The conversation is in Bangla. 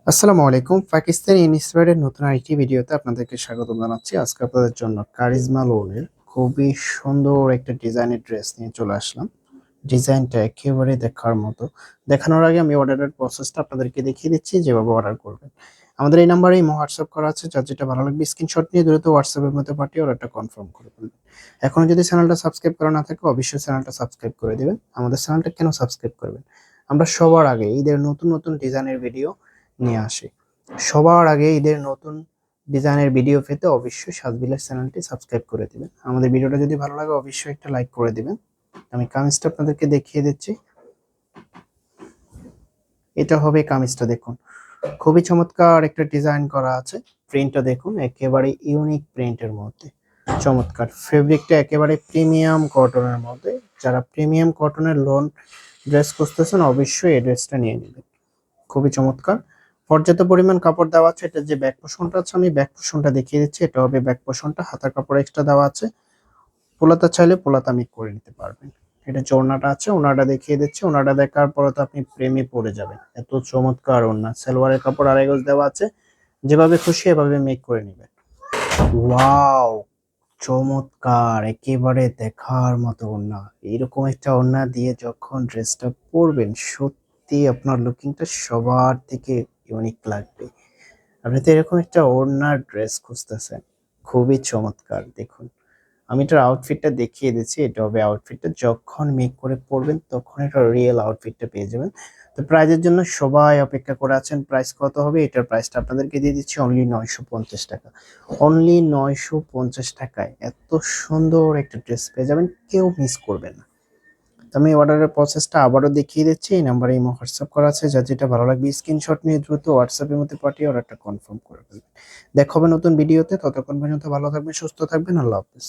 আসসালামু আলাইকুম। পাকিস্তানি ইন্সপায়ার্ড নতুন আরেকটি ভিডিওতে আপনাদেরকে স্বাগত জানাচ্ছি। আজকে আপনাদের জন্য কারিজমা লোনের খুবই সুন্দর একটা ডিজাইনের ড্রেস নিয়ে চলে আসলাম। ডিজাইনটা একেবারে দেখার মতো। দেখানোর আগে আমি অর্ডারের প্রসেসটা আপনাদেরকে দেখিয়ে দিচ্ছি যেভাবে অর্ডার করবেন। আমাদের এই নাম্বারে ইমো হোয়াটসঅ্যাপ করা আছে। যার যেটা ভালো লাগবে স্ক্রিনশট নিয়ে দ্রুত হোয়াটসঅ্যাপের মধ্যে পাঠিয়ে অর্ডারটা কনফার্ম করে ফেলবেন। এখনো যদি চ্যানেলটা সাবস্ক্রাইব করা না থাকে অবশ্যই চ্যানেলটা সাবস্ক্রাইব করে দিবেন। আমাদের চ্যানেলটা কেন সাবস্ক্রাইব করবেন? আমরা সবার আগে ঈদের নতুন নতুন ডিজাইনের ভিডিও নিয়ে আসি। সবার আগে ঈদের নতুন ডিজাইনের ভিডিও পেতে অবশ্যই সাতবিলাস চ্যানেলটি সাবস্ক্রাইব করে দিবেন। আমাদের ভিডিওটা যদি ভালো লাগে অবশ্যই একটা লাইক করে দিবেন। আমি কামিজটা আপনাদেরকে দেখিয়ে দিচ্ছি। এটা হবে কামিজটা, দেখুন খুবই চমৎকার একটা ডিজাইন করা আছে। প্রিন্টটা দেখুন একেবারে ইউনিক প্রিন্টের মধ্যে, চমৎকার। ফেব্রিকটা একেবারে প্রিমিয়াম কটনের মধ্যে। যারা প্রিমিয়াম কটনের লোন ড্রেস খুঁজতেছেন অবশ্যই এই ড্রেসটা নিয়ে নেবেন। খুবই চমৎকার। পর্যাপ্ত পরিমাণ কাপড় দেওয়া আছে। এটা যে ব্যাক পোর্শনটা আছে আমি ব্যাক পোর্শনটা দেখিয়ে দিচ্ছি। এটা হবে ব্যাক পোর্শনটা, হাতার কাপড় এক্সট্রা দেওয়া আছে। পোলাতা চাইলে পোলাতা আমি করে নিতে পারবেন। এটা যে ওড়নাটা আছে ওড়নাটা দেখিয়ে দিচ্ছি। ওড়নাটা দেখার পরে তো আপনি প্রেমে পড়ে যাবেন, এত চমৎকার ওড়না। সালোয়ারের কাপড় আড়াই গজ দেওয়া আছে। যেভাবে খুশি এভাবে মেক করে নেবেন। ওয়াও, চমৎকার, একেবারে দেখার মতো ওড়না। এরকম একটা ওড়না দিয়ে যখন ড্রেসটা পরবেন সত্যি আপনার লুকিংটা সবার থেকে ইউনিক লাগবে। আপনি তো এরকম একটা ওড়নার ড্রেস খুঁজতেছেন, খুবই চমৎকার। দেখুন আমি এটার আউটফিটটা দেখিয়ে দিচ্ছি। এটা হবে আউটফিটটা, যখন মেক করে পরবেন তখন এটা রিয়েল আউটফিটটা পেয়ে যাবেন। তো প্রাইজের জন্য সবাই অপেক্ষা করে আছেন। প্রাইস কত হবে? এটার প্রাইসটা আপনাদেরকে দিয়ে দিচ্ছি অনলি 950 টাকা। অনলি 950 টাকায় এত সুন্দর একটা ড্রেস পেয়ে যাবেন, কেউ মিস করবেন না। তো আমি অর্ডারের প্রসেসটা আবারও দেখিয়ে দিচ্ছি। এই নাম্বারে ইমো হোয়াটসঅ্যাপ করা আছে। যার যেটা ভালো লাগবে স্ক্রিনশট নিয়ে দ্রুত হোয়াটসঅ্যাপের মধ্যে পাঠিয়ে অর্ডারটা কনফার্ম করে ফেলবেন। দেখা হবে নতুন ভিডিওতে। ততক্ষণ পর্যন্ত ভালো থাকবেন, সুস্থ থাকবেন। আল্লাহ হাফেজ।